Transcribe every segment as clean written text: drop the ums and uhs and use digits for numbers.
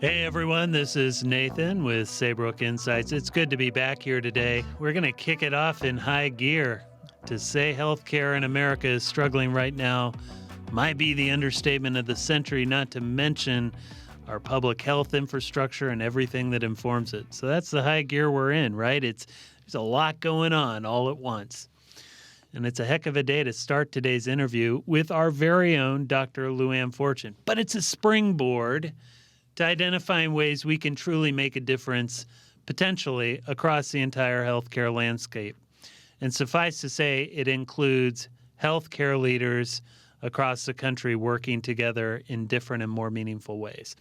Hey everyone, this is Nathan with Saybrook Insights. It's good to be back here today. We're going to kick it off in high gear. To say healthcare in America is struggling right now might be the understatement of the century, not to mention our public health infrastructure and everything that informs it. So that's the high gear we're in, right? There's a lot going on all at once. And it's a heck of a day to start today's interview with our very own Dr. Luann Fortune. But it's a springboard to identifying ways we can truly make a difference, potentially, across the entire healthcare landscape. And suffice to say, it includes healthcare leaders across the country working together in different and more meaningful ways.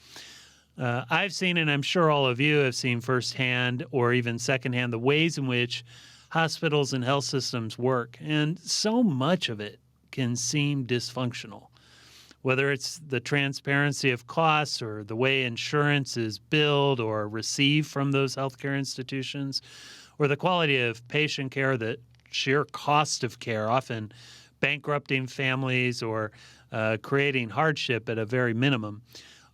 I've seen, and I'm sure all of you have seen firsthand or even secondhand, the ways in which hospitals and health systems work. And so much of it can seem dysfunctional. Whether it's the transparency of costs or the way insurance is billed or received from those healthcare institutions, or the quality of patient care, the sheer cost of care, often bankrupting families or creating hardship at a very minimum,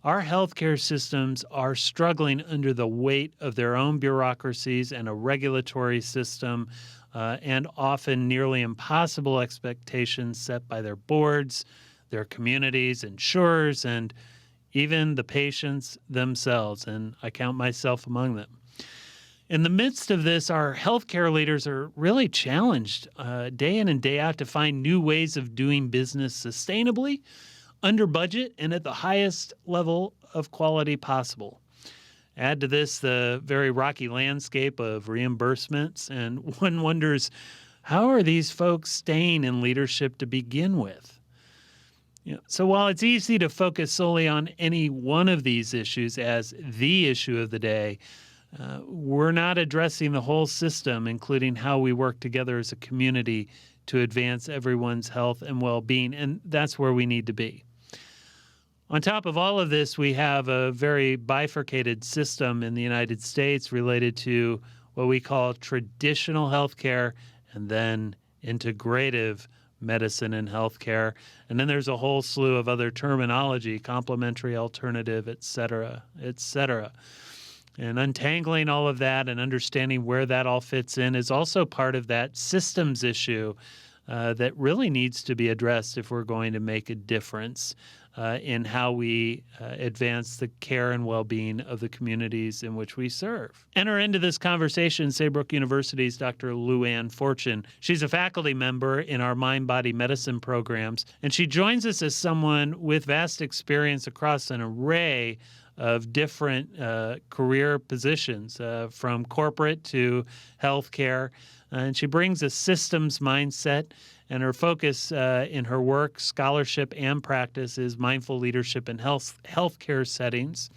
our healthcare systems are struggling under the weight of their own bureaucracies and a regulatory system and often nearly impossible expectations set by their boards, their communities, insurers, and even the patients themselves, and I count myself among them. In the midst of this, our healthcare leaders are really challenged day in and day out to find new ways of doing business sustainably, under budget, and at the highest level of quality possible. Add to this the very rocky landscape of reimbursements, and one wonders, how are these folks staying in leadership to begin with? So while it's easy to focus solely on any one of these issues as the issue of the day, we're not addressing the whole system, including how we work together as a community to advance everyone's health and well-being, and that's where we need to be. On top of all of this, we have a very bifurcated system in the United States related to what we call traditional healthcare and then integrative medicine and healthcare. And then there's a whole slew of other terminology, complementary, alternative, et cetera, et cetera. And untangling all of that and understanding where that all fits in is also part of that systems issue that really needs to be addressed if we're going to make a difference in how we advance the care and well-being of the communities in which we serve. Enter into this conversation Saybrook University's Dr. Luann Fortune. She's a faculty member in our mind-body medicine programs, and she joins us as someone with vast experience across an array of different career positions, from corporate to healthcare. And she brings a systems mindset, and her focus in her work, scholarship, and practice is mindful leadership in healthcare settings,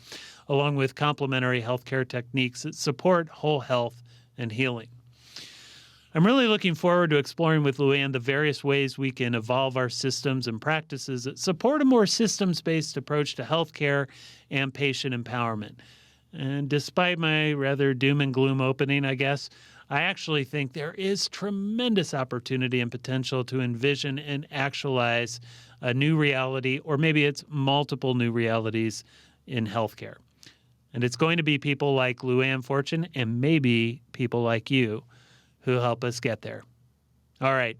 along with complementary healthcare techniques that support whole health and healing. I'm really looking forward to exploring with Luann the various ways we can evolve our systems and practices that support a more systems-based approach to healthcare and patient empowerment. And despite my rather doom and gloom opening, I guess, I actually think there is tremendous opportunity and potential to envision and actualize a new reality, or maybe it's multiple new realities in healthcare. And it's going to be people like Luann Fortune and maybe people like you who help us get there. All right,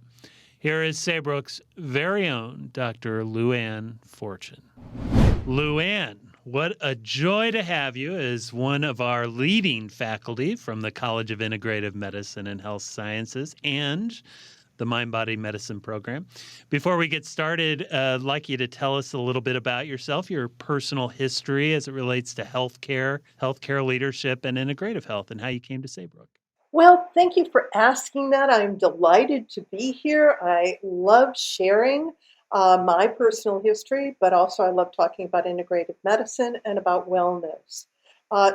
here is Saybrook's very own Dr. Luann Fortune. Luann, what a joy to have you as one of our leading faculty from the College of Integrative Medicine and Health Sciences and the Mind-Body Medicine program. Before we get started, I'd like you to tell us a little bit about yourself, your personal history as it relates to healthcare leadership, and integrative health, and how you came to Saybrook. Well, thank you for asking that. I'm delighted to be here. I love sharing my personal history, but also I love talking about integrative medicine and about wellness.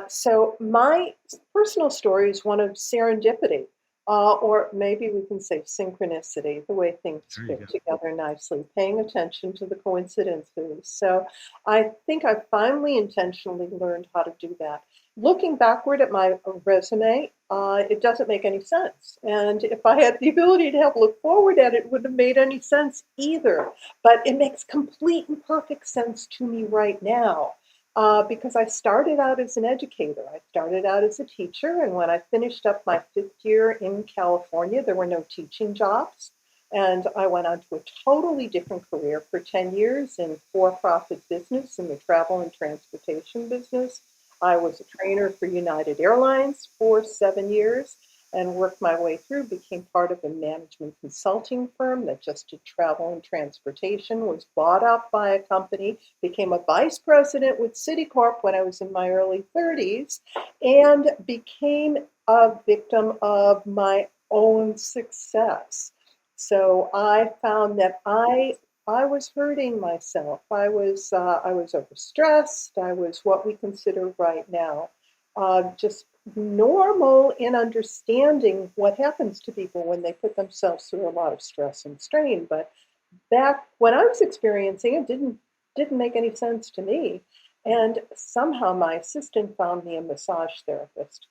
So my personal story is one of serendipity, or maybe we can say synchronicity, the way things fit together nicely, paying attention to the coincidences. So I think I finally intentionally learned how to do that. Looking backward at my resume, it doesn't make any sense. And if I had the ability to help look forward at it, it wouldn't have made any sense either. But it makes complete and perfect sense to me right now. Because I started out as an educator. I started out as a teacher, and when I finished up my 5th year in California, there were no teaching jobs. And I went on to a totally different career for 10 years in for-profit business in the travel and transportation business. I was a trainer for United Airlines for 7 years and worked my way through, became part of a management consulting firm that just did travel and transportation, was bought up by a company, became a vice president with Citicorp when I was in my early 30s, and became a victim of my own success. So I found that I was hurting myself. I was overstressed. I was what we consider right now just normal in understanding what happens to people when they put themselves through a lot of stress and strain. But back when I was experiencing it, didn't make any sense to me. And somehow my assistant found me a massage therapist.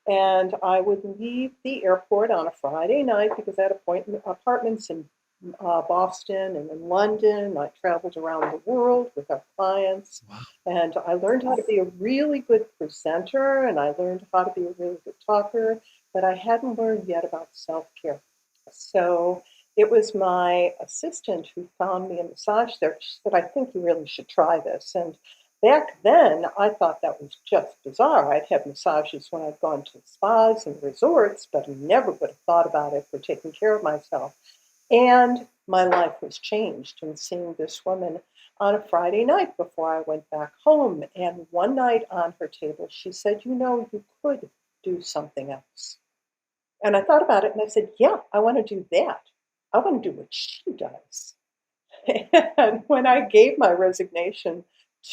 And I would leave the airport on a Friday night because I had apartments in Boston and in London. I traveled around the world with our clients. Wow. And I learned how to be a really good presenter and I learned how to be a really good talker, but I hadn't learned yet about self care. So it was my assistant who found me a massage therapist. She said, I think you really should try this. And back then, I thought that was just bizarre. I'd had massages when I'd gone to spas and resorts, but I never would have thought about it for taking care of myself. And my life was changed in seeing this woman on a Friday night before I went back home. And one night on her table, she said, you know, you could do something else. And I thought about it and I said, yeah, I want to do that. I want to do what she does. And when I gave my resignation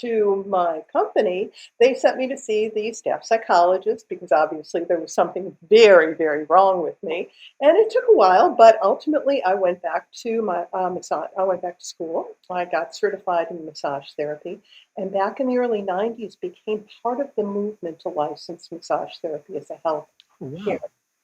to my company, they sent me to see the staff psychologist because obviously there was something very, very wrong with me. And it took a while, but ultimately I went back to my massage. I went back to school. I got certified in massage therapy, and back in the early '90s became part of the movement to license massage therapy as a health Oh, wow. care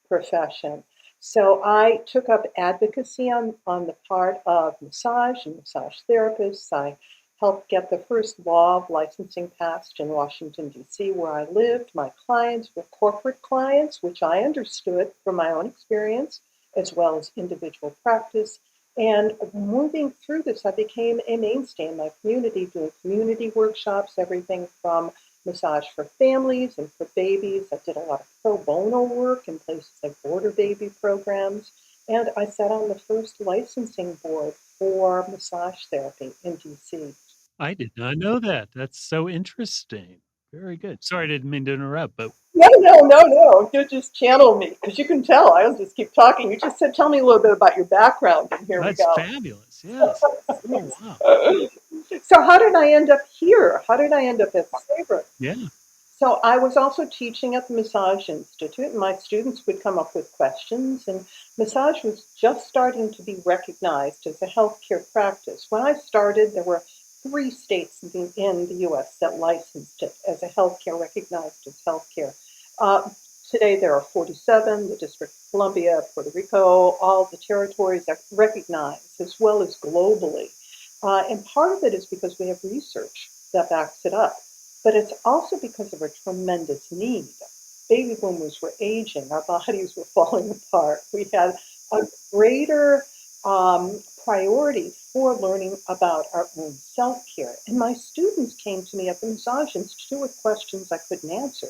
profession. So I took up advocacy on the part of massage and massage therapists. I helped get the first law of licensing passed in Washington, D.C., where I lived. My clients were corporate clients, which I understood from my own experience, as well as individual practice. And moving through this, I became a mainstay in my community, doing community workshops, everything from massage for families and for babies. I did a lot of pro bono work in places like border baby programs. And I sat on the first licensing board for massage therapy in DC. I did not know that. That's so interesting. Very good. Sorry, I didn't mean to interrupt, but No, no, no, no. You just channel me because you can tell. I'll just keep talking. You just said, tell me a little bit about your background, and here we that's go. fabulous. Yes. Oh, wow. So, how did I end up here? How did I end up at Saybrook? Yeah. So I was also teaching at the Massage Institute, and my students would come up with questions, and massage was just starting to be recognized as a healthcare practice. When I started, there were 3 states in the US that licensed it as a healthcare, recognized as healthcare. Uh, Today, there are 47, the District of Columbia, Puerto Rico, all the territories are recognized, as well as globally. And part of it is because we have research that backs it up, but it's also because of a tremendous need. Baby boomers were aging, our bodies were falling apart. We had a greater priority for learning about our own self care. And my students came to me at the Massage Institute with questions I couldn't answer.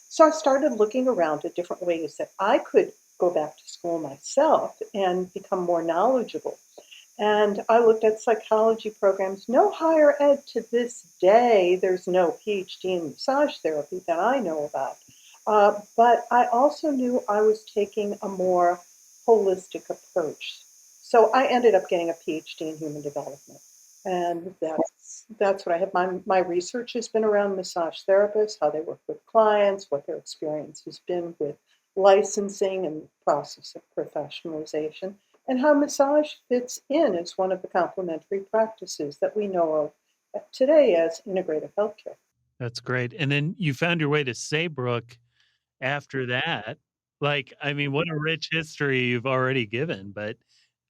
So I started looking around at different ways that I could go back to school myself and become more knowledgeable. And I looked at psychology programs. No higher ed to this day. There's no Ph.D. in massage therapy that I know about. But I also knew I was taking a more holistic approach. So I ended up getting a Ph.D. in human development. And that's what I have. My research has been around massage therapists, how they work with clients, what their experience has been with licensing and the process of professionalization, and how massage fits in as one of the complementary practices that we know of today as integrative healthcare. That's great. And then you found your way to Saybrook after that. Like, I mean, what a rich history you've already given, but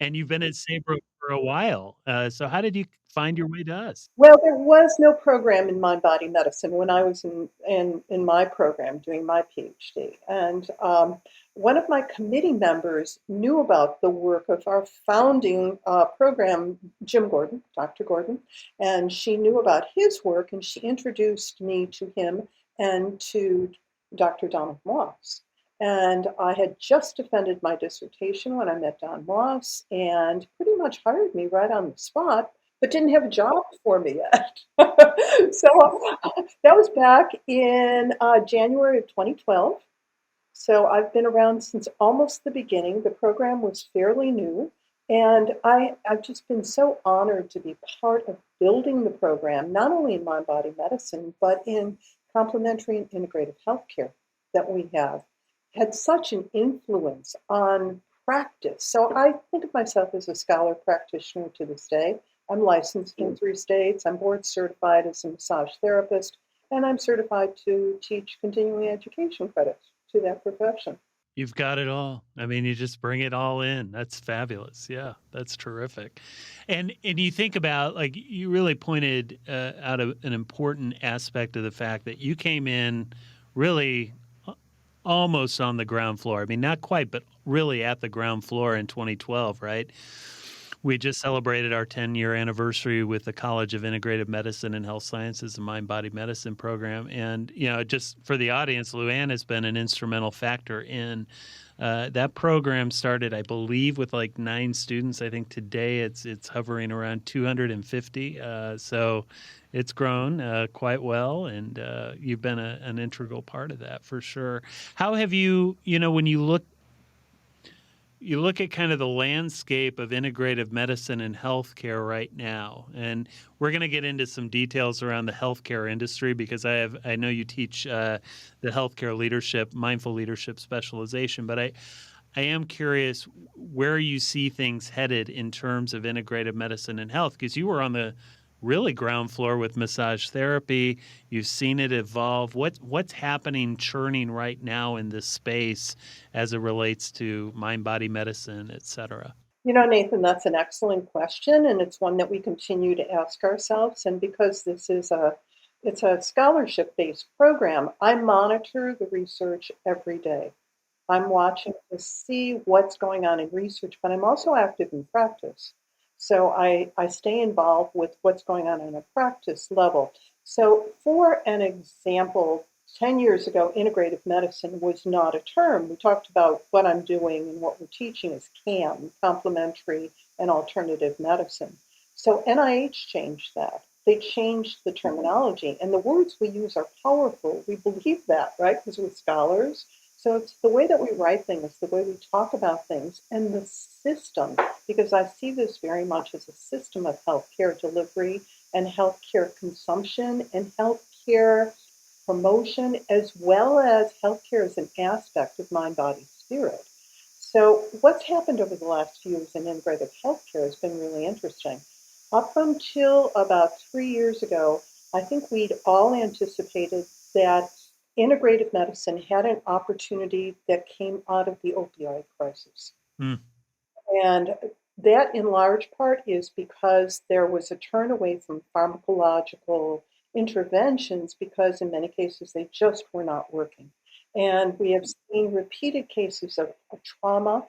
And you've been at Saybrook for a while. So how did you find your way to us? Well, there was no program in mind body medicine when I was in my program doing my Ph.D. And one of my committee members knew about the work of our founding program, Jim Gordon, Dr. Gordon, and she knew about his work, and she introduced me to him and to Dr. Donald Moss. And I had just defended my dissertation when I met Don Moss, and pretty much hired me right on the spot, but didn't have a job for me yet. So that was back in January of 2012. So I've been around since almost the beginning. The program was fairly new, and I've just been so honored to be part of building the program, not only in mind body medicine, but in complementary and integrative healthcare that we have. Had such an influence on practice. So I think of myself as a scholar practitioner to this day. I'm licensed in 3 states. I'm board certified as a massage therapist, and I'm certified to teach continuing education credits to that profession. You've got it all. I mean, you just bring it all in. That's fabulous. Yeah, that's terrific. And you think about, like, you really pointed out an important aspect of the fact that you came in really almost on the ground floor. I mean, not quite, but really at the ground floor in 2012, right? We just celebrated our 10-year anniversary with the College of Integrative Medicine and Health Sciences, the Mind Body Medicine program. And, just for the audience, Luann has been an instrumental factor in that program. Started, I believe, with like 9 students. I think today it's hovering around 250. So it's grown quite well, and you've been an integral part of that for sure. How have you, when you look at kind of the landscape of integrative medicine and healthcare right now, and we're going to get into some details around the healthcare industry because I know you teach the healthcare leadership, mindful leadership specialization, but I am curious where you see things headed in terms of integrative medicine and health, because you were on the really ground floor with massage therapy. You've seen it evolve. What's happening, churning right now in this space as it relates to mind-body medicine, et cetera? Nathan, that's an excellent question, and it's one that we continue to ask ourselves. And because it's a scholarship-based program, I monitor the research every day. I'm watching to see what's going on in research, but I'm also active in practice. So I stay involved with what's going on a practice level. So for an example, 10 years ago, integrative medicine was not a term. We talked about what I'm doing and what we're teaching is CAM, complementary and alternative medicine. So NIH changed that. They changed the terminology, and the words we use are powerful. We believe that, right? Because we're scholars. So it's the way that we write things, the way we talk about things, and the system, because I see this very much as a system of healthcare delivery and healthcare consumption and healthcare promotion, as well as healthcare as an aspect of mind, body, spirit. So what's happened over the last few years in integrative healthcare has been really interesting. Up until about 3 years ago, I think we'd all anticipated that integrative medicine had an opportunity that came out of the opioid crisis. Mm. And that, in large part, is because there was a turn away from pharmacological interventions because, in many cases, they just were not working. And we have seen repeated cases of trauma.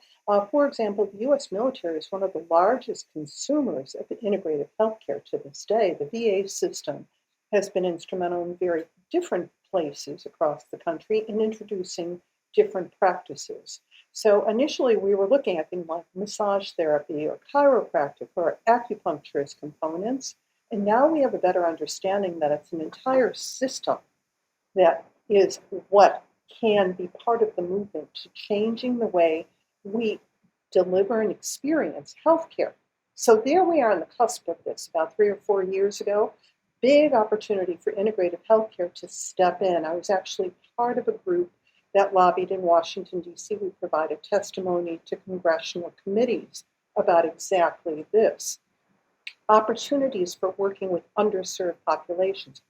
For example, the U.S. military is one of the largest consumers of integrative healthcare to this day. The VA system has been instrumental in very different places across the country in introducing different practices. So initially we were looking at things like massage therapy or chiropractic or acupuncturist components. And now we have a better understanding that it's an entire system that is what can be part of the movement to changing the way we deliver and experience healthcare. So there we are on the cusp of this about 3 or 4 years ago. Big opportunity for integrative healthcare to step in. I was actually part of a group that lobbied in Washington, D.C. We provided testimony to congressional committees about exactly this. Opportunities for working with underserved populations.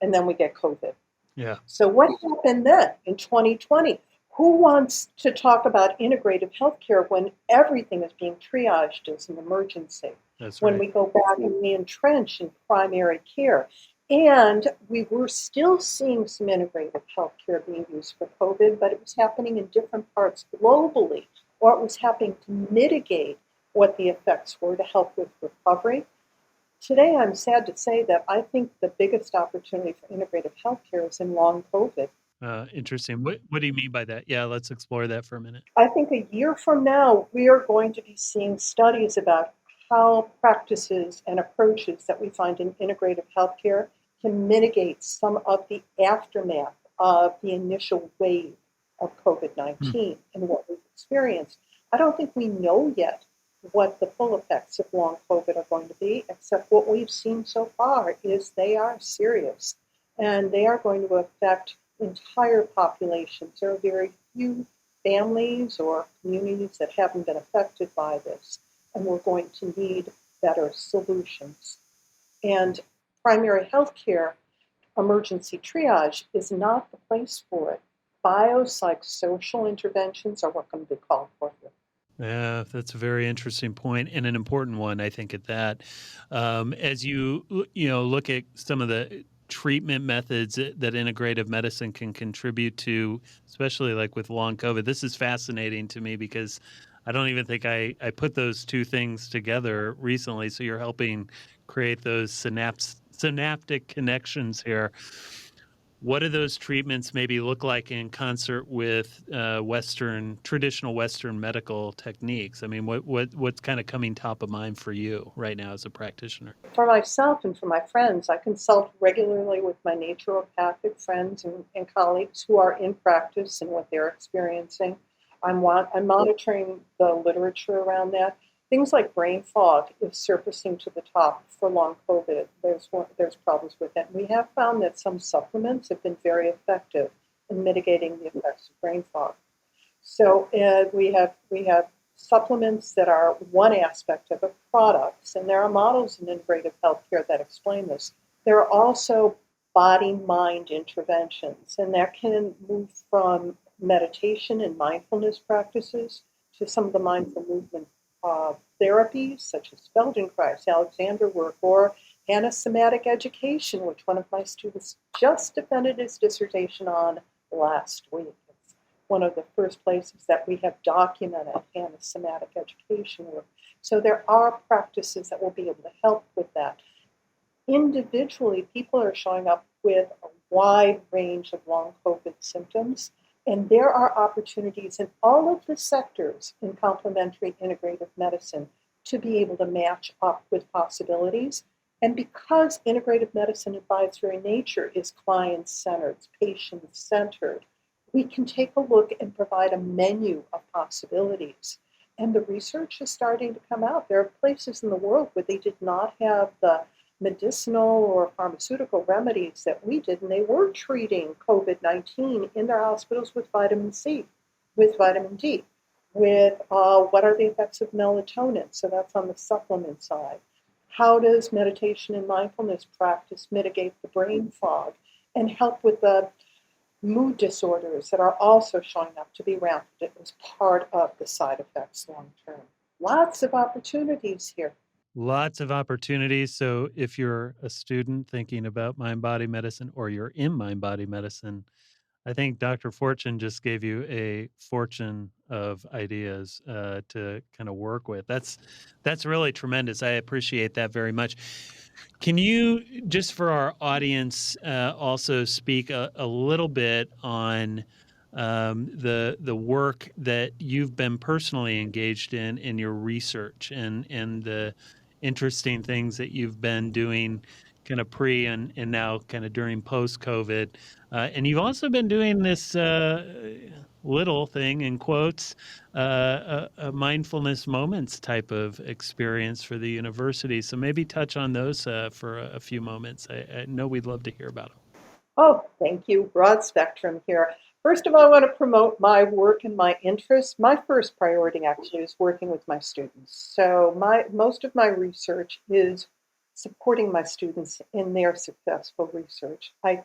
And then we get COVID. Yeah. So what happened then in 2020? Who wants to talk about integrative healthcare when everything is being triaged as an emergency? That's When right. we go back and we entrench in primary care. And we were still seeing some integrative healthcare being used for COVID, but it was happening in different parts globally, or it was happening to mitigate what the effects were to help with recovery. Today, I'm sad to say that I think the biggest opportunity for integrative healthcare is in long COVID. Interesting. What do you mean by that? Yeah, let's explore that for a minute. I think a year from now, we are going to be seeing studies about how practices and approaches that we find in integrative healthcare can mitigate some of the aftermath of the initial wave of COVID Hmm. 19 and what we've experienced. I don't think we know yet what the full effects of long COVID are going to be, except what we've seen so far is they are serious and they are going to affect entire populations. There are very few families or communities that haven't been affected by this, and we're going to need better solutions. And primary health care emergency triage is not the place for it. Biopsychosocial interventions are what can be called for here. Yeah, that's a very interesting point and an important one, I think, at that. As look at some of the treatment methods that integrative medicine can contribute to, especially like with long COVID, this is fascinating to me because I don't even think I put those two things together recently. So you're helping create those synaptic connections here. What do those treatments maybe look like in concert with traditional Western medical techniques? I mean, what's kind of coming top of mind for you right now as a practitioner? For myself and for my friends, I consult regularly with my naturopathic friends and colleagues who are in practice and what they're experiencing. I'm monitoring the literature around that. Things like brain fog is surfacing to the top for long COVID. There's problems with it. We have found that some supplements have been very effective in mitigating the effects of brain fog. So we have supplements that are one aspect of it, products, and there are models in integrative healthcare that explain this. There are also body-mind interventions, and that can move from meditation and mindfulness practices to some of the mindful movement therapies, such as Feldenkrais, Alexander work, or anasomatic education, which one of my students just defended his dissertation on last week. One of the first places that we have documented anasomatic education work. So there are practices that will be able to help with that. Individually, people are showing up with a wide range of long COVID symptoms, and there are opportunities in all of the sectors in complementary integrative medicine to be able to match up with possibilities. And because integrative medicine by its very nature is client-centered, patient-centered, we can take a look and provide a menu of possibilities. And the research is starting to come out. There are places in the world where they did not have the medicinal or pharmaceutical remedies that we did, and they were treating COVID-19 in their hospitals with vitamin C, with vitamin D, with what are the effects of melatonin? So that's on the supplement side. How does meditation and mindfulness practice mitigate the brain fog and help with the mood disorders that are also showing up to be rampant as part of the side effects long term? Lots of opportunities here. Lots of opportunities. So if you're a student thinking about mind body medicine or you're in mind body medicine, I think Dr. Fortune just gave you a fortune of ideas to kind of work with. That's really tremendous. I appreciate that very much. Can you, just for our audience, also speak a little bit on the work that you've been personally engaged in your research and the interesting things that you've been doing kind of pre and now kind of during post COVID. And you've also been doing this little thing in quotes, a mindfulness moments type of experience for the university. So maybe touch on those for a few moments. I know we'd love to hear about them. Oh, thank you. Broad spectrum here. First of all, I want to promote my work and my interests. My first priority actually is working with my students. So most of my research is supporting my students in their successful research. I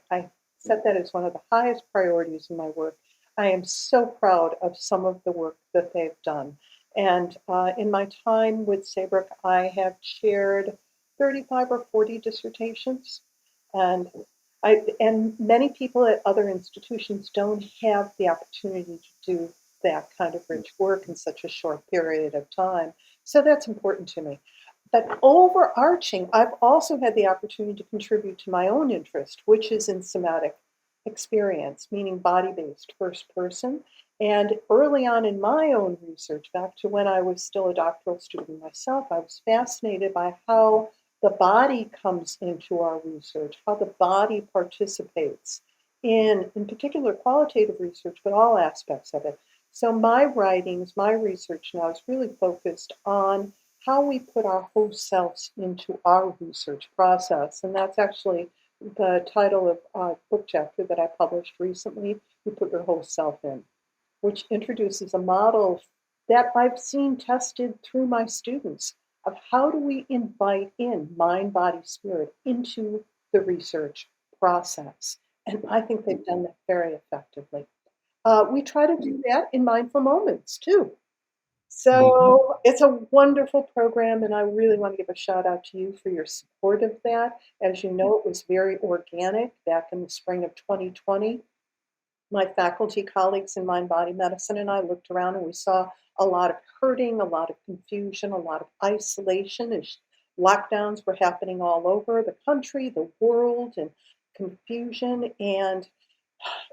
set that as one of the highest priorities in my work. I am so proud of some of the work that they've done. And in my time with Saybrook, I have chaired 35 or 40 dissertations. And and many people at other institutions don't have the opportunity to do that kind of rich work in such a short period of time. So that's important to me. But overarching, I've also had the opportunity to contribute to my own interest, which is in somatic experience, meaning body-based first person. And early on in my own research, back to when I was still a doctoral student myself, I was fascinated by how the body comes into our research, how the body participates in particular qualitative research, but all aspects of it. So my writings, my research now is really focused on how we put our whole selves into our research process. And that's actually the title of a book chapter that I published recently, You Put Your Whole Self In, which introduces a model that I've seen tested through my students of how do we invite in mind, body, spirit into the research process. And I think they've done that very effectively. We try to do that in Mindful Moments too. So it's a wonderful program, and I really want to give a shout out to you for your support of that. As you know, it was very organic back in the spring of 2020. My faculty colleagues in mind body medicine and I looked around and we saw a lot of hurting, a lot of confusion, a lot of isolation as lockdowns were happening all over the country, the world, and confusion. And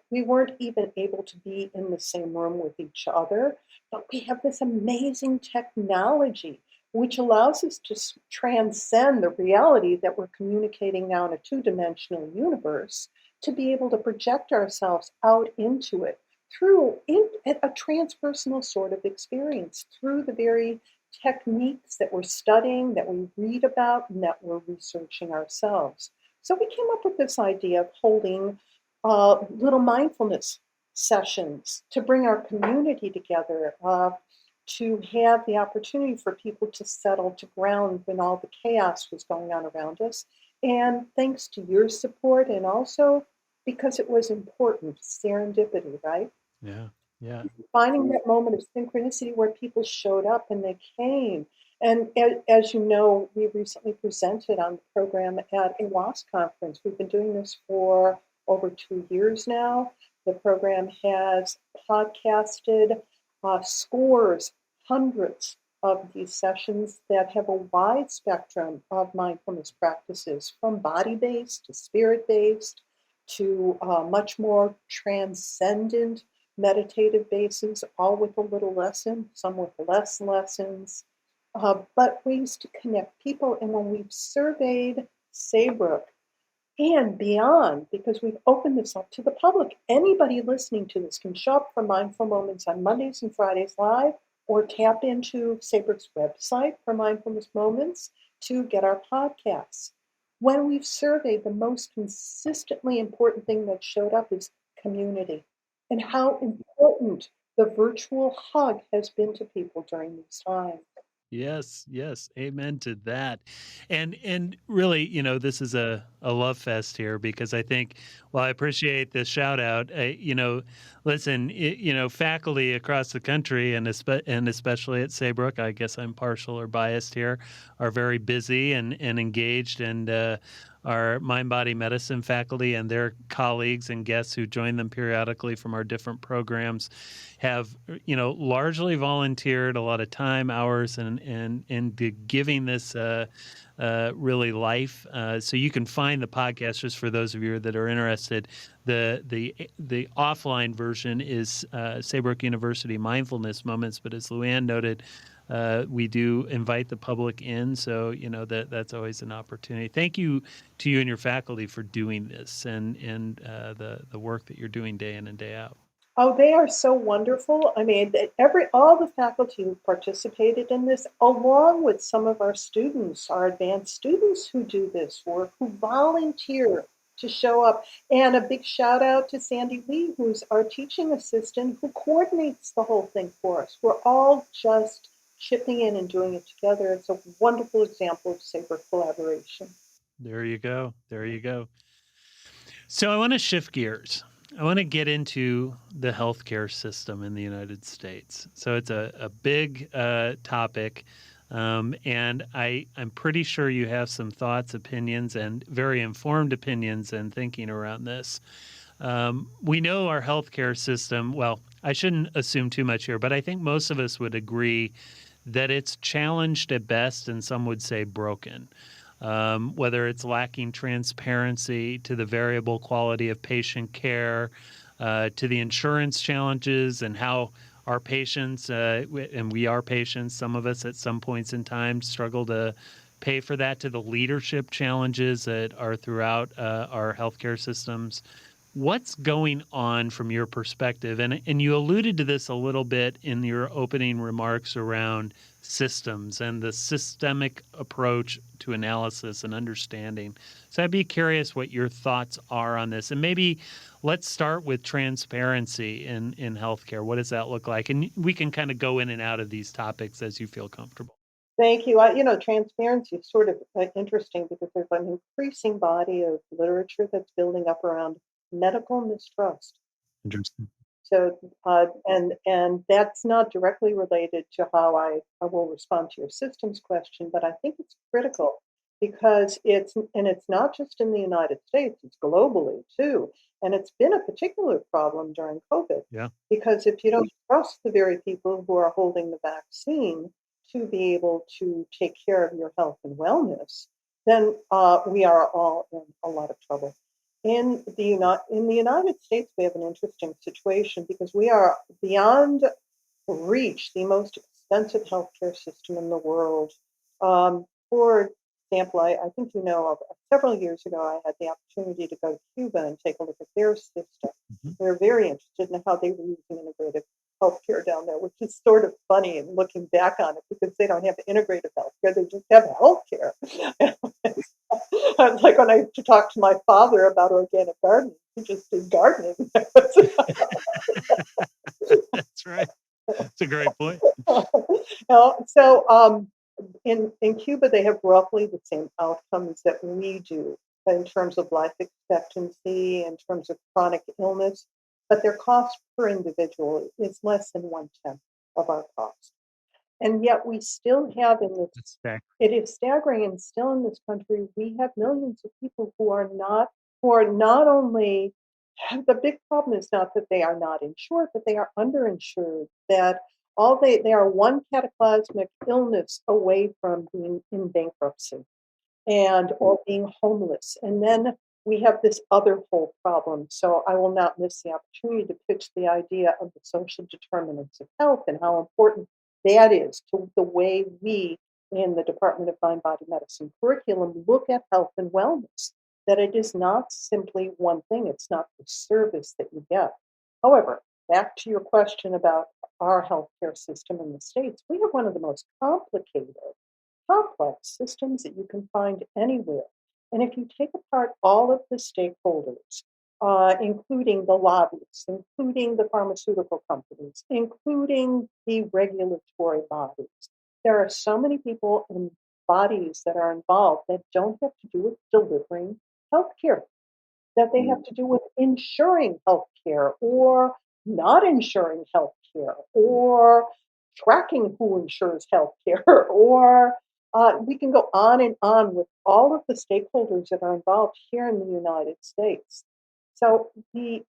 we weren't even able to be in the same room with each other. But we have this amazing technology which allows us to transcend the reality that we're communicating now in a two-dimensional universe to be able to project ourselves out into it through a transpersonal sort of experience, through the very techniques that we're studying, that we read about, and that we're researching ourselves. So we came up with this idea of holding little mindfulness sessions to bring our community together, to have the opportunity for people to settle, to ground when all the chaos was going on around us. And thanks to your support, and also because it was important, serendipity, right? Yeah. Yeah. Finding that moment of synchronicity where people showed up and they came. And as you know, we recently presented on the program at a WASP conference. We've been doing this for over 2 years now. The program has podcasted scores, hundreds of these sessions that have a wide spectrum of mindfulness practices, from body-based to spirit-based to much more transcendent meditative bases, all with a little lesson, some with less lessons, but ways to connect people. And when we've surveyed Saybrook and beyond, because we've opened this up to the public, anybody listening to this can show up for Mindful Moments on Mondays and Fridays live, or tap into Saybrook's website for Mindfulness Moments to get our podcasts. When we've surveyed, the most consistently important thing that showed up is community, and how important the virtual hug has been to people during these times. Yes, yes, amen to that. And really, this is a love fest here because I think, well, I appreciate the shout out. Listen, faculty across the country and especially at Saybrook, I guess I'm partial or biased here, are very busy and engaged, and our mind body medicine faculty and their colleagues and guests who join them periodically from our different programs have largely volunteered a lot of time, hours, and into giving this really life. So you can find the podcast, just for those of you that are interested. The offline version is Saybrook University Mindfulness Moments, but as Luann noted, we do invite the public in, so that's always an opportunity. Thank you to you and your faculty for doing this and the work that you're doing day in and day out. Oh, they are so wonderful. I mean, all the faculty who participated in this, along with some of our students, our advanced students who do this work, who volunteer to show up. And a big shout out to Sandy Lee, who's our teaching assistant, who coordinates the whole thing for us. We're all just chipping in and doing it together. It's a wonderful example of saber collaboration. There you go. There you go. So I want to shift gears. I want to get into the healthcare system in the United States. So it's a big topic. And I'm pretty sure you have some thoughts, opinions, and very informed opinions and thinking around this. We know our healthcare system, well, I shouldn't assume too much here, but I think most of us would agree that it's challenged at best, and some would say broken. Whether it's lacking transparency to the variable quality of patient care, to the insurance challenges and how our patients, and we are patients, some of us at some points in time struggle to pay for that, to the leadership challenges that are throughout our healthcare systems. What's going on from your perspective? And you alluded to this a little bit in your opening remarks around systems and the systemic approach to analysis and understanding. So I'd be curious what your thoughts are on this. And maybe let's start with transparency in healthcare. What does that look like? And we can kind of go in and out of these topics as you feel comfortable. Thank you. Transparency is sort of interesting because there's an increasing body of literature that's building up around medical mistrust. Interesting. So, and that's not directly related to how I will respond to your systems question, but I think it's critical because it's not just in the United States, it's globally too. And it's been a particular problem during COVID Yeah. because if you don't trust the very people who are holding the vaccine to be able to take care of your health and wellness, then we are all in a lot of trouble. In the United States, we have an interesting situation because we are beyond reach the most expensive healthcare system in the world. For example, I think several years ago, I had the opportunity to go to Cuba and take a look at their system. Mhm. We were very interested in how they were using integrative healthcare down there, which is sort of funny and looking back on it because they don't have integrative healthcare; they just have healthcare. It's like when I used to talk to my father about organic gardening, he just did gardening. That's right. That's a great point. So in Cuba, they have roughly the same outcomes that we do in terms of life expectancy, in terms of chronic illness, but their cost per individual is less than one tenth of our cost. And yet we still have in this, That's fair. it is staggering, and still in this country, we have millions of people who are not only, the big problem is not that they are not insured, but they are underinsured, that they are one cataclysmic illness away from being in bankruptcy and or being homeless. And then we have this other whole problem. So I will not miss the opportunity to pitch the idea of the social determinants of health and how important that is to the way we in the Department of Mind Body Medicine curriculum look at health and wellness. That it is not simply one thing, it's not the service that you get. However, back to your question about our healthcare system in the States, we have one of the most complicated complex systems that you can find anywhere. And if you take apart all of the stakeholders, including the lobbyists, including the pharmaceutical companies, including the regulatory bodies, there are so many people and bodies that are involved that don't have to do with delivering healthcare, that they have to do with ensuring healthcare or not ensuring healthcare or tracking who insures healthcare or we can go on and on with all of the stakeholders that are involved here in the United States. So the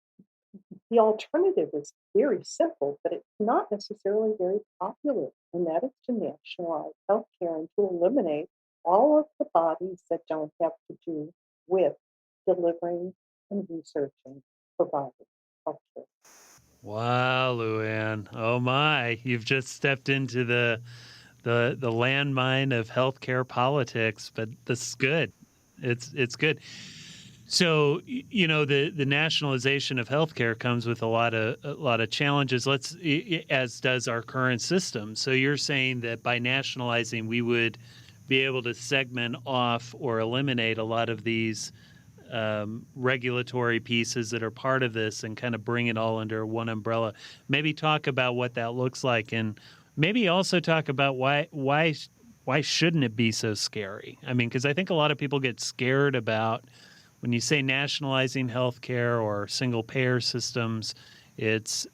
alternative is very simple, but it's not necessarily very popular, and that is to nationalize healthcare and to eliminate all of the bodies that don't have to do with delivering and researching, providing healthcare. Wow, Luann. Oh my, you've just stepped into the landmine of healthcare politics, but this is good. It's good. So the nationalization of healthcare comes with a lot of challenges. As does our current system. So you're saying that by nationalizing, we would be able to segment off or eliminate a lot of these regulatory pieces that are part of this and kind of bring it all under one umbrella. Maybe talk about what that looks like, and maybe also talk about why shouldn't it be so scary? I mean, because I think a lot of people get scared about when you say nationalizing healthcare or single payer systems, it's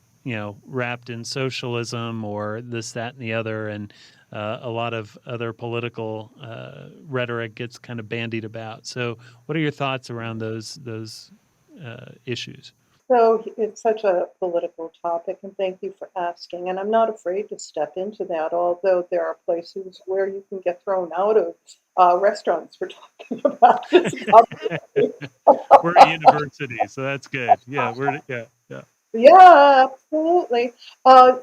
wrapped in socialism or this, that, and the other, and a lot of other political rhetoric gets kind of bandied about. So, what are your thoughts around those issues? So it's such a political topic, and thank you for asking. And I'm not afraid to step into that, although there are places where you can get thrown out of restaurants for talking about this topic. We're a university, so that's good. Yeah, yeah. Yeah, absolutely. I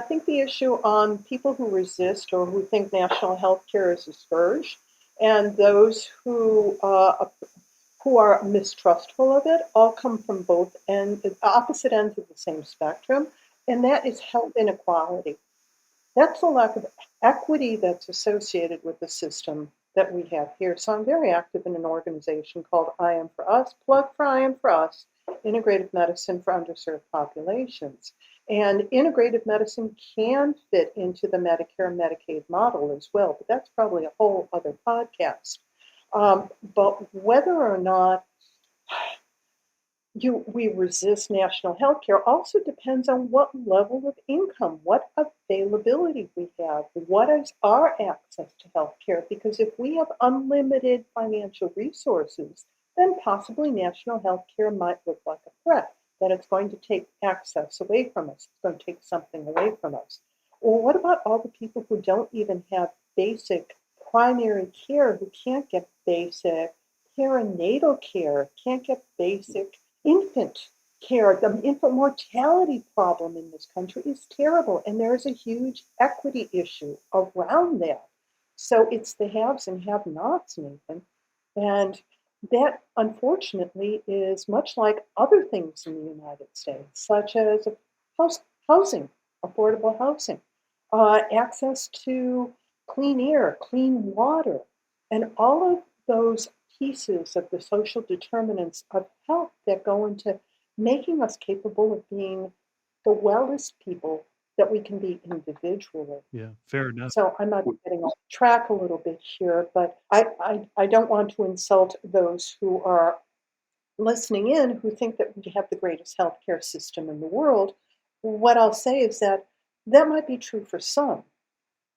think the issue on people who resist or who think national health care is a scourge, and those who are mistrustful of it, all come from both opposite ends of the same spectrum, and that is health inequality. That's the lack of equity that's associated with the system that we have here. So I'm very active in an organization called I Am for Us, plug for I Am for Us, integrative medicine for underserved populations. And integrative medicine can fit into the Medicare and Medicaid model as well, but that's probably a whole other podcast. But whether or not we resist national health care also depends on what level of income, what availability we have, what is our access to health care. Because if we have unlimited financial resources, then possibly national health care might look like a threat, that it's going to take access away from us, it's going to take something away from us. Or what about all the people who don't even have basic primary care, who can't get basic perinatal care, can't get basic infant care? The infant mortality problem in this country is terrible, and there is a huge equity issue around that. So it's the haves and have-nots, Nathan. And that, unfortunately, is much like other things in the United States, such as housing, affordable housing, access to clean air, clean water, and all of those pieces of the social determinants of health that go into making us capable of being the wellest people that we can be individually. Yeah, fair enough. So I might be getting off track a little bit here, but I don't want to insult those who are listening in who think that we have the greatest healthcare system in the world. What I'll say is that might be true for some,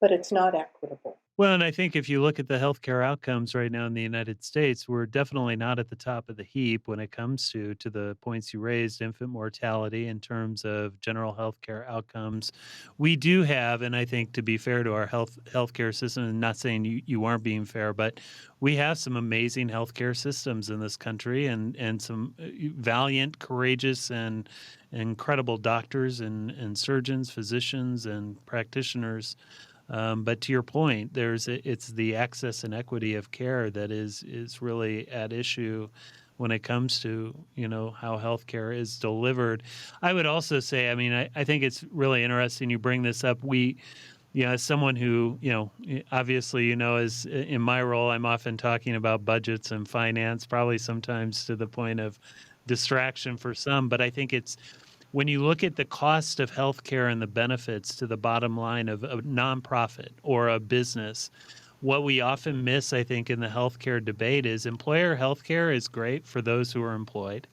but it's not equitable. Well, and I think if you look at the healthcare outcomes right now in the United States, we're definitely not at the top of the heap when it comes to the points you raised, infant mortality in terms of general healthcare outcomes. We do have, and I think to be fair to our healthcare system, and not saying you aren't being fair, but we have some amazing healthcare systems in this country, and some valiant, courageous, and incredible doctors and surgeons, physicians, and practitioners. But to your point, it's the access and equity of care that is really at issue when it comes to how healthcare is delivered. I would also say, I mean, I think it's really interesting you bring this up. As someone who obviously is in my role, I'm often talking about budgets and finance, probably sometimes to the point of distraction for some. But I think it's when you look at the cost of healthcare and the benefits to the bottom line of a nonprofit or a business, what we often miss, I think, in the healthcare debate is employer healthcare is great for those who are employed,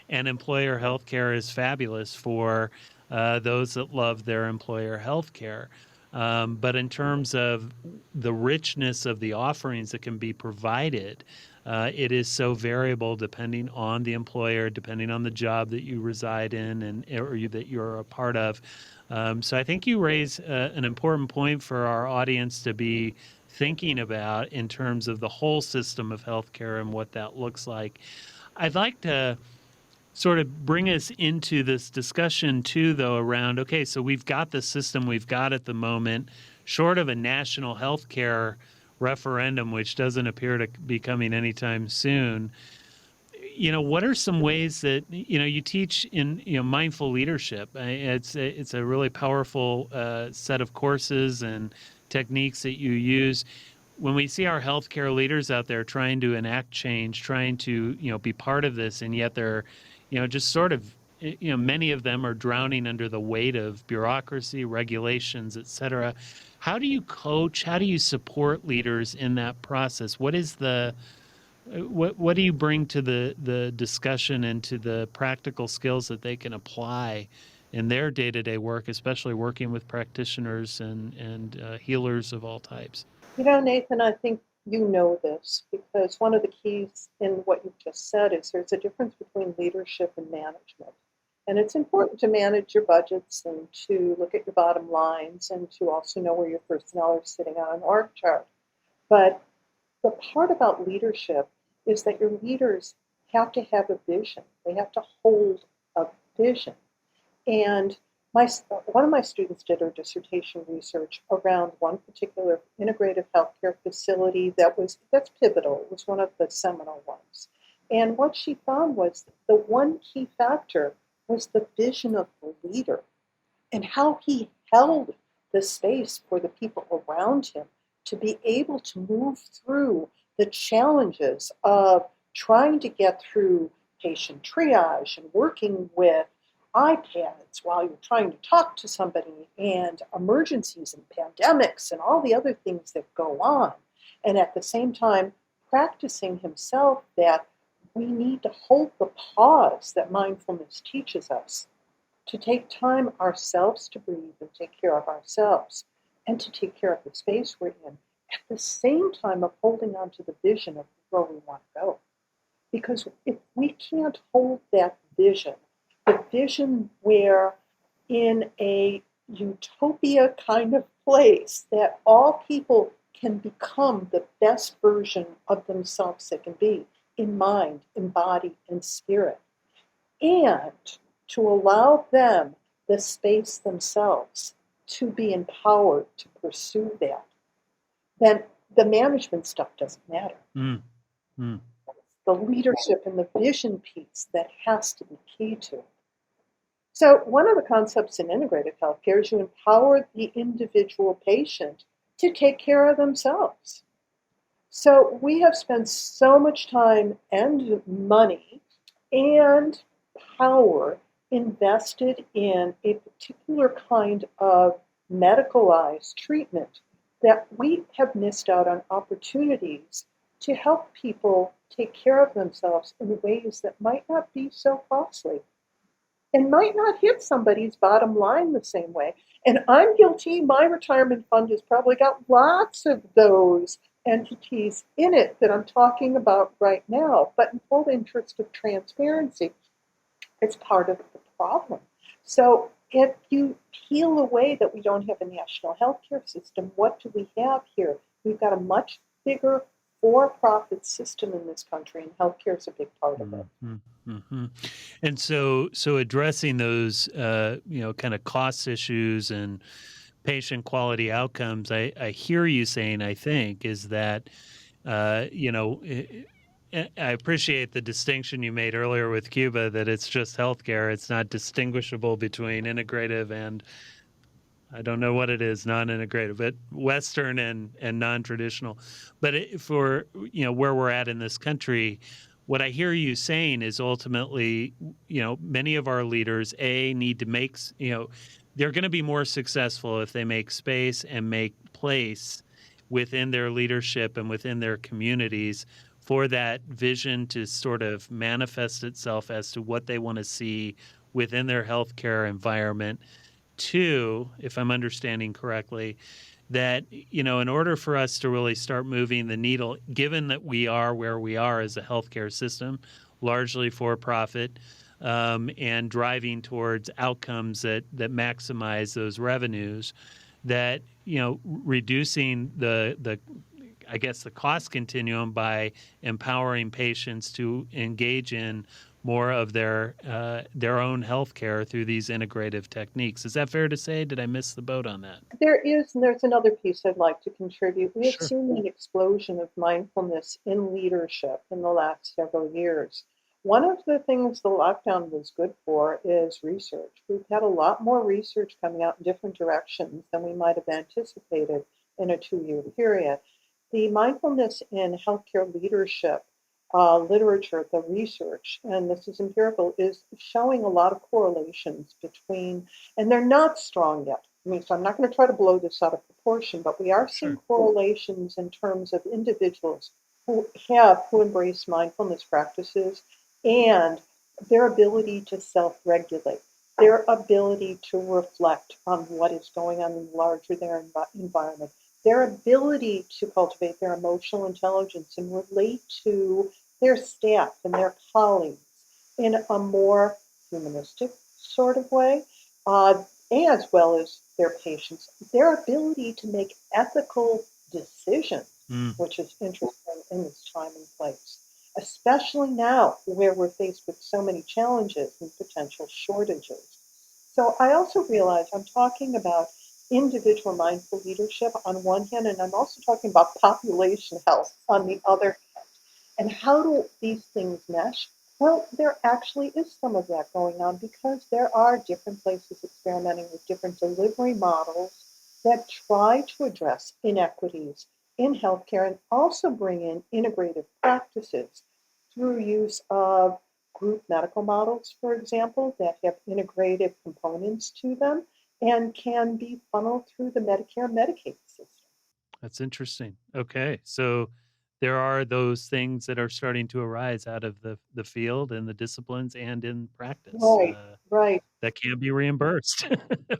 and employer healthcare is fabulous for those that love their employer healthcare. But in terms of the richness of the offerings that can be provided, it is so variable depending on the employer, depending on the job that you reside in or that you're a part of. So I think you raise an important point for our audience to be thinking about in terms of the whole system of healthcare and what that looks like. I'd like to sort of bring us into this discussion too, though, around, okay, so we've got the system we've got at the moment, short of a national health care referendum, which doesn't appear to be coming anytime soon. What are some ways that, you teach in, mindful leadership? It's a really powerful set of courses and techniques that you use. When we see our healthcare leaders out there trying to enact change, trying to, be part of this, and yet they're, just sort of, many of them are drowning under the weight of bureaucracy, regulations, et cetera. How do you coach? How do you support leaders in that process? What is the what do you bring to the discussion and to the practical skills that they can apply in their day-to-day work, especially working with practitioners and healers of all types? You know, Nathan, I think you know this because one of the keys in what you've just said is there's a difference between leadership and management. And it's important to manage your budgets and to look at your bottom lines and to also know where your personnel are sitting on an org chart. But the part about leadership is that your leaders have to have a vision. They have to hold a vision. And one of my students did her dissertation research around one particular integrative healthcare facility that's pivotal. It was one of the seminal ones. And what she found was the one key factor was the vision of the leader and how he held the space for the people around him to be able to move through the challenges of trying to get through patient triage and working with iPads while you're trying to talk to somebody and emergencies and pandemics and all the other things that go on. And at the same time, practicing himself that we need to hold the pause that mindfulness teaches us, to take time ourselves to breathe and take care of ourselves and to take care of the space we're in at the same time of holding on to the vision of where we want to go. Because if we can't hold that vision, the vision where in a utopia kind of place that all people can become the best version of themselves they can be in mind, in body, and spirit, and to allow them the space themselves to be empowered to pursue that, then the management stuff doesn't matter. Mm. Mm. The leadership and the vision piece that has to be key to it. So one of the concepts in integrative healthcare is you empower the individual patient to take care of themselves. So we have spent so much time and money and power invested in a particular kind of medicalized treatment that we have missed out on opportunities to help people take care of themselves in ways that might not be so costly and might not hit somebody's bottom line the same way. And I'm guilty. My retirement fund has probably got lots of those entities in it that I'm talking about right now. But in full interest of transparency, it's part of the problem. So if you peel away that we don't have a national healthcare system, what do we have here? We've got a much bigger for-profit system in this country, and healthcare is a big part of it. Mm-hmm. Mm-hmm. And so addressing those, kind of cost issues and patient quality outcomes, I hear you saying, I think, is that, I appreciate the distinction you made earlier with Cuba, that it's just healthcare. It's not distinguishable between integrative and I don't know what it is, non-integrative, but Western and non-traditional. But for where we're at in this country, what I hear you saying is ultimately, many of our leaders need to make, they're going to be more successful if they make space and make place within their leadership and within their communities for that vision to sort of manifest itself as to what they want to see within their healthcare environment. Two, if I'm understanding correctly, that, in order for us to really start moving the needle, given that we are where we are as a healthcare system, largely for profit, and driving towards outcomes that maximize those revenues, that, reducing the I guess the cost continuum by empowering patients to engage in more of their own health care through these integrative techniques. Is that fair to say? Did I miss the boat on that? There is, and there's another piece I'd like to contribute. We have Sure. seen an explosion of mindfulness in leadership in the last several years. One of the things the lockdown was good for is research. We've had a lot more research coming out in different directions than we might have anticipated in a 2-year period. The mindfulness in healthcare leadership literature, the research, and this is empirical, is showing a lot of correlations between, and they're not strong yet, I mean, so I'm not going to try to blow this out of proportion, but we are seeing Sure. correlations in terms of individuals who embrace mindfulness practices and their ability to self-regulate, their ability to reflect on what is going on in larger their environment, their ability to cultivate their emotional intelligence and relate to their staff and their colleagues in a more humanistic sort of way, as well as their patients, their ability to make ethical decisions, Mm. which is interesting in this time and place, especially now where we're faced with so many challenges and potential shortages. So I also realize I'm talking about individual mindful leadership on one hand, and I'm also talking about population health on the other. And how do these things mesh? Well, there actually is some of that going on because there are different places experimenting with different delivery models that try to address inequities in healthcare and also bring in integrative practices through use of group medical models, for example, that have integrative components to them and can be funneled through the Medicare Medicaid system. That's interesting. Okay. So there are those things that are starting to arise out of the field and the disciplines and in practice Right, right. that can be reimbursed.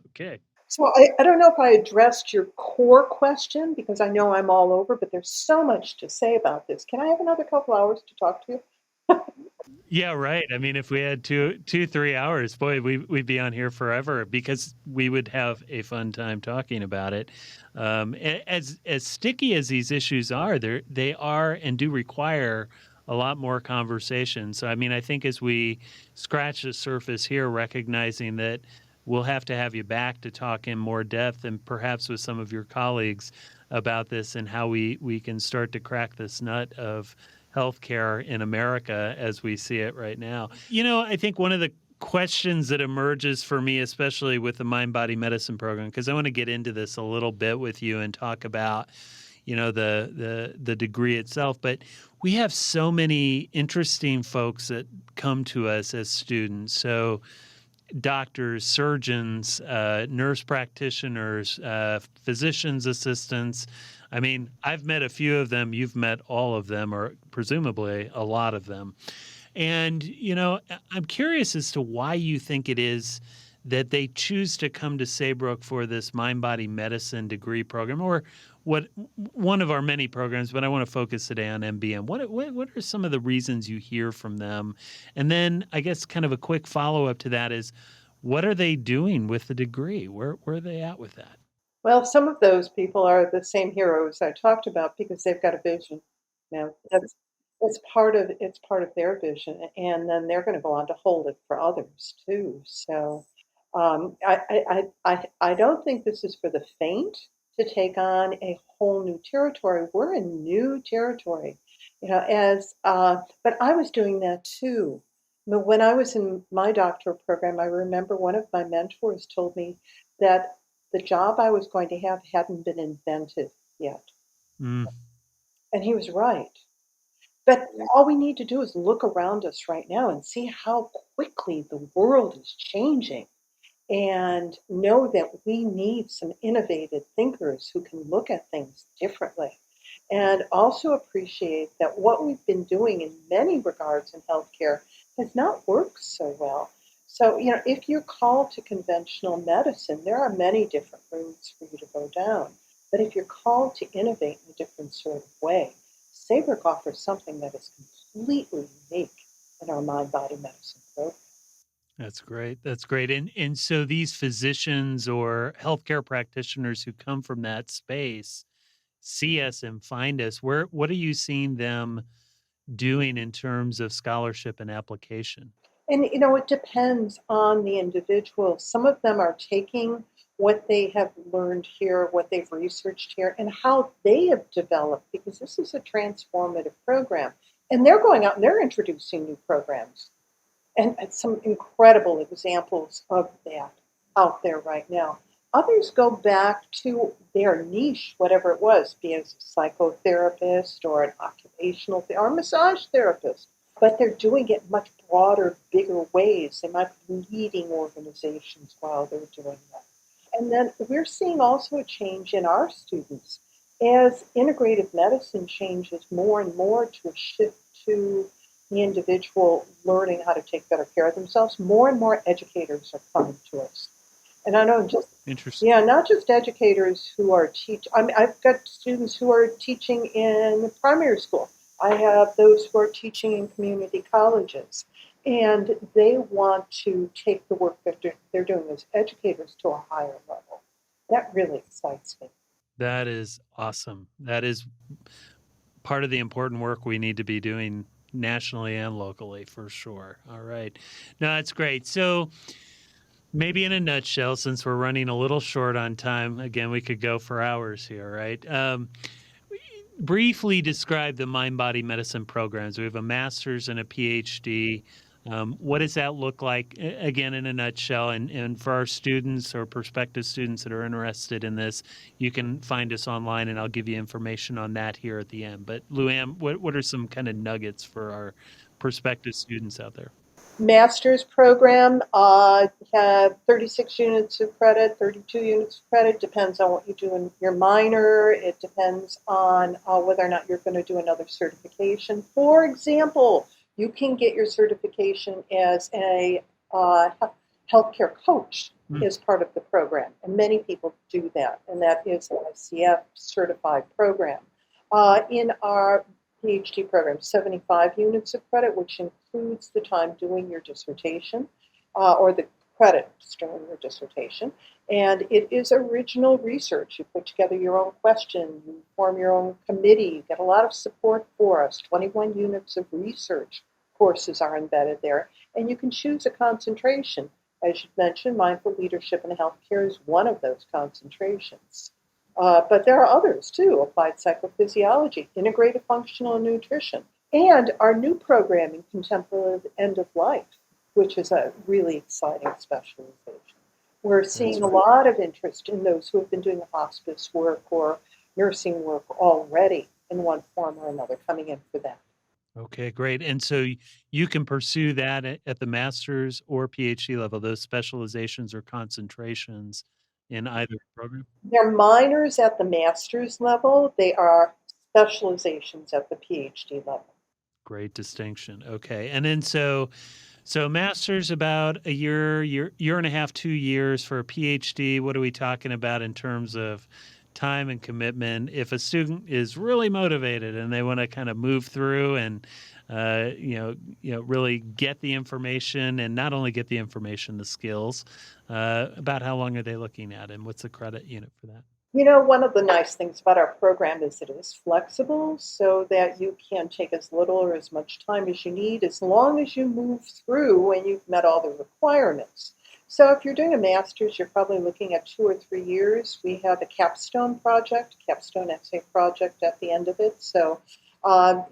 Okay. So I don't know if I addressed your core question because I know I'm all over, but there's so much to say about this. Can I have another couple hours to talk to you? Yeah, right. I mean, if we had 3 hours, boy, we'd be on here forever because we would have a fun time talking about it. As sticky as these issues are, they are and do require a lot more conversation. So, I mean, I think as we scratch the surface here, recognizing that we'll have to have you back to talk in more depth and perhaps with some of your colleagues about this and how we can start to crack this nut of healthcare in America as we see it right now. I think one of the questions that emerges for me, especially with the mind body medicine program, because I want to get into this a little bit with you and talk about, the degree itself. But we have so many interesting folks that come to us as students. So doctors, surgeons, nurse practitioners, physicians' assistants. I mean, I've met a few of them. You've met all of them, or presumably a lot of them. And, I'm curious as to why you think it is that they choose to come to Saybrook for this mind body medicine degree program, or what one of our many programs, but I want to focus today on MBM. What are some of the reasons you hear from them? And then I guess kind of a quick follow up to that is what are they doing with the degree? Where are they at with that? Well, some of those people are the same heroes I talked about because they've got a vision. That's it's part of their vision, and then they're going to go on to hold it for others too. So, I don't think this is for the faint to take on a whole new territory. We're in new territory, but I was doing that too. But when I was in my doctoral program, I remember one of my mentors told me that the job I was going to have hadn't been invented yet. Mm, And he was right. But all we need to do is look around us right now and see how quickly the world is changing and know that we need some innovative thinkers who can look at things differently. And also appreciate that what we've been doing in many regards in healthcare has not worked so well. So, if you're called to conventional medicine, there are many different routes for you to go down. But if you're called to innovate in a different sort of way, Saybrook offers something that is completely unique in our mind body medicine program. that's great. That's great. And so these physicians or healthcare practitioners who come from that space see us and find us. What are you seeing them doing in terms of scholarship and application? And it depends on the individual. Some of them are taking what they have learned here, what they've researched here, and how they have developed, because this is a transformative program. And they're going out and they're introducing new programs and some incredible examples of that out there right now. Others go back to their niche, whatever it was, be it a psychotherapist or an occupational or a massage therapist, but they're doing it much broader, bigger ways. They might be leading organizations while they're doing that. And then we're seeing also a change in our students as integrative medicine changes more and more to a shift to the individual learning how to take better care of themselves. More and more educators are coming to us. And I know just, Interesting. yeah, not just educators who are I mean, I've got students who are teaching in primary school. I have those who are teaching in community colleges. And they want to take the work that they're doing as educators to a higher level. That really excites me. That is awesome. That is part of the important work we need to be doing nationally and locally for sure. All right. No, that's great. So, maybe in a nutshell, since we're running a little short on time, again, we could go for hours here, right? Briefly describe the mind body medicine programs. We have a master's and a PhD. What does that look like, again, in a nutshell? And for our students or prospective students that are interested in this, you can find us online and I'll give you information on that here at the end. But Luann, what are some kind of nuggets for our prospective students out there? Master's program have 36 units of credit, 32 units of credit. Depends on what you do in your minor. It depends on whether or not you're going to do another certification. For example, you can get your certification as a healthcare coach as part of the program, and many people do that, and that is an ICF certified program. In our PhD program, 75 units of credit, which includes the time doing your dissertation, or the credits during your dissertation. And it is original research. You put together your own question, you form your own committee, you get a lot of support for us. 21 units of research courses are embedded there, and you can choose a concentration. As you mentioned, mindful leadership in healthcare is one of those concentrations. But there are others too: applied psychophysiology, integrative functional nutrition, and our new program in contemplative end of life, which is a really exciting specialization. We're seeing a lot of interest in those who have been doing hospice work or nursing work already in one form or another, coming in for that. Okay, great. And so you can pursue that at the master's or PhD level, those specializations or concentrations in either program? They're minors at the master's level. They are specializations at the PhD level. Great distinction. Okay. And then so master's about a year and a half, 2 years. For a PhD, what are we talking about in terms of time and commitment? If a student is really motivated and they want to kind of move through and really get the information, and not only get the information, the skills, about how long are they looking at, and what's the credit unit for that? You know, one of the nice things about our program is it is flexible so that you can take as little or as much time as you need as long as you move through and you've met all the requirements. So if you're doing a master's, you're probably looking at 2 or 3 years. We have a capstone essay project at the end of it. So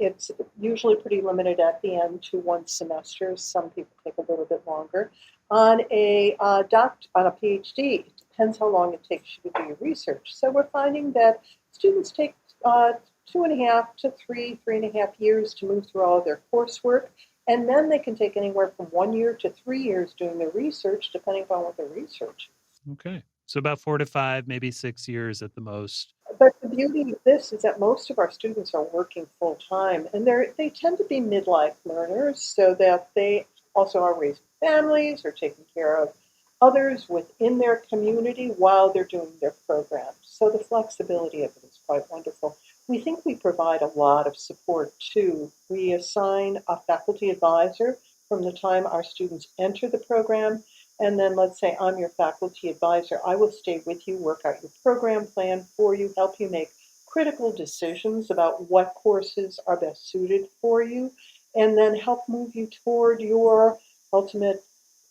it's usually pretty limited at the end to one semester. Some people take a little bit longer. On on a PhD, it depends how long it takes you to do your research. So we're finding that students take 2.5 to 3.5 years to move through all of their coursework, and then they can take anywhere from 1 year to 3 years doing their research, depending upon what their research is. Okay. So about 4 to 5, maybe 6 years at the most. But the beauty of this is that most of our students are working full time, and they tend to be midlife learners, so that they also are raising families or taking care of others within their community while they're doing their programs. So the flexibility of it is quite wonderful. We think we provide a lot of support too. We assign a faculty advisor from the time our students enter the program. And then let's say I'm your faculty advisor. I will stay with you, work out your program plan for you, help you make critical decisions about what courses are best suited for you, and then help move you toward your ultimate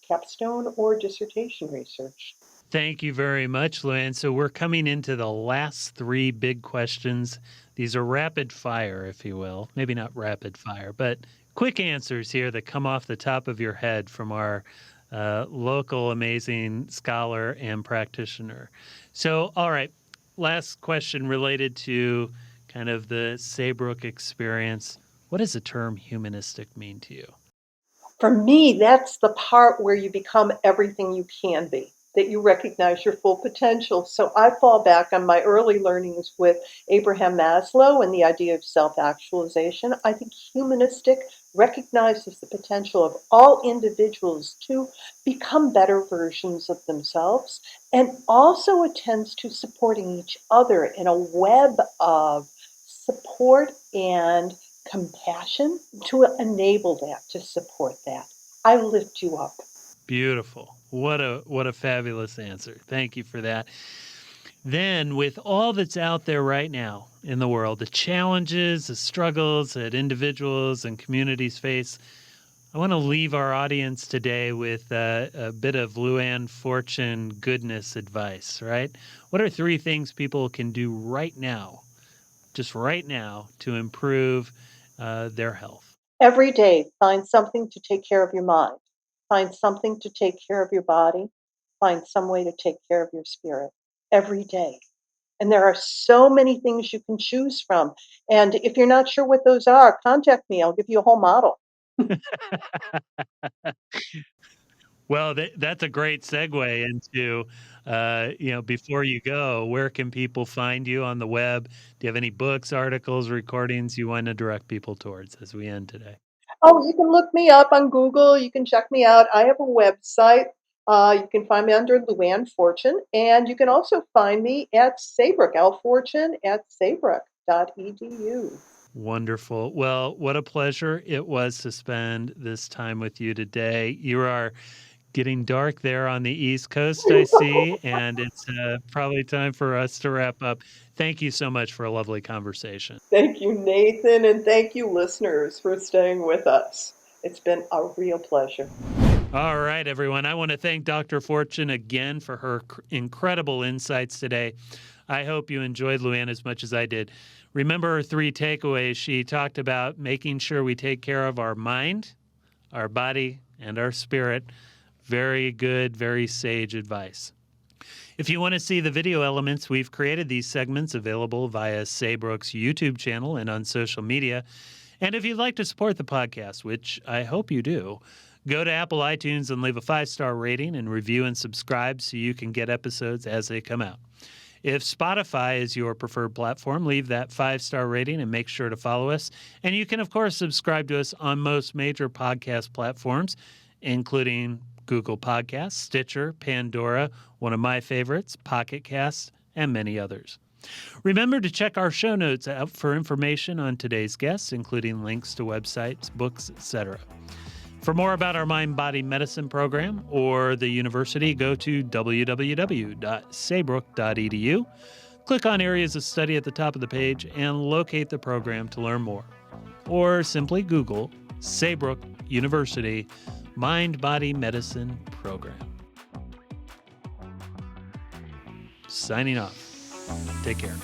capstone or dissertation research. Thank you very much, Luann. So we're coming into the last three big questions. These are rapid fire, if you will. Maybe not rapid fire, but quick answers here that come off the top of your head from our local amazing scholar and practitioner. So, all right, last question related to kind of the Saybrook experience. What does the term humanistic mean to you? For me, that's the part where you become everything you can be. that you recognize your full potential. So I fall back on my early learnings with Abraham Maslow and the idea of self-actualization. I think humanistic recognizes the potential of all individuals to become better versions of themselves and also attends to supporting each other in a web of support and compassion to enable that, to support that. I lift you up. Beautiful. What a fabulous answer. Thank you for that. Then, with all that's out there right now in the world, the challenges, the struggles that individuals and communities face, I want to leave our audience today with a bit of Luann Fortune goodness advice, right? What are 3 things people can do right now, just right now, to improve their health? Every day, find something to take care of your mind. Find something to take care of your body. Find some way to take care of your spirit every day. And there are so many things you can choose from. And if you're not sure what those are, contact me. I'll give you a whole model. Well, that's a great segue into, before you go, where can people find you on the web? Do you have any books, articles, recordings you want to direct people towards as we end today? Oh, you can look me up on Google. You can check me out. I have a website. You can find me under Luann Fortune. And you can also find me at Saybrook, Fortune at Saybrook.edu. Wonderful. Well, what a pleasure it was to spend this time with you today. You are getting dark there on the East Coast, I see, and it's probably time for us to wrap up. Thank you so much for a lovely conversation. Thank you, Nathan, and thank you, listeners, for staying with us. It's been a real pleasure. All right, everyone. I want to thank Dr. Fortune again for her incredible insights today. I hope you enjoyed Luann as much as I did. Remember her 3 takeaways. She talked about making sure we take care of our mind, our body, and our spirit. Very good, very sage advice. If you want to see the video elements, we've created these segments available via Saybrook's YouTube channel and on social media. And if you'd like to support the podcast, which I hope you do, go to Apple iTunes and leave a 5-star rating and review and subscribe so you can get episodes as they come out. If Spotify is your preferred platform, leave that 5-star rating and make sure to follow us. And you can, of course, subscribe to us on most major podcast platforms, including Google Podcasts, Stitcher, Pandora, one of my favorites, Pocket Casts, and many others. Remember to check our show notes out for information on today's guests, including links to websites, books, etc. For more about our mind-body medicine program or the university, go to www.Saybrook.edu. Click on areas of study at the top of the page and locate the program to learn more. Or simply Google Saybrook University Mind-Body Medicine Program. Signing off. Take care.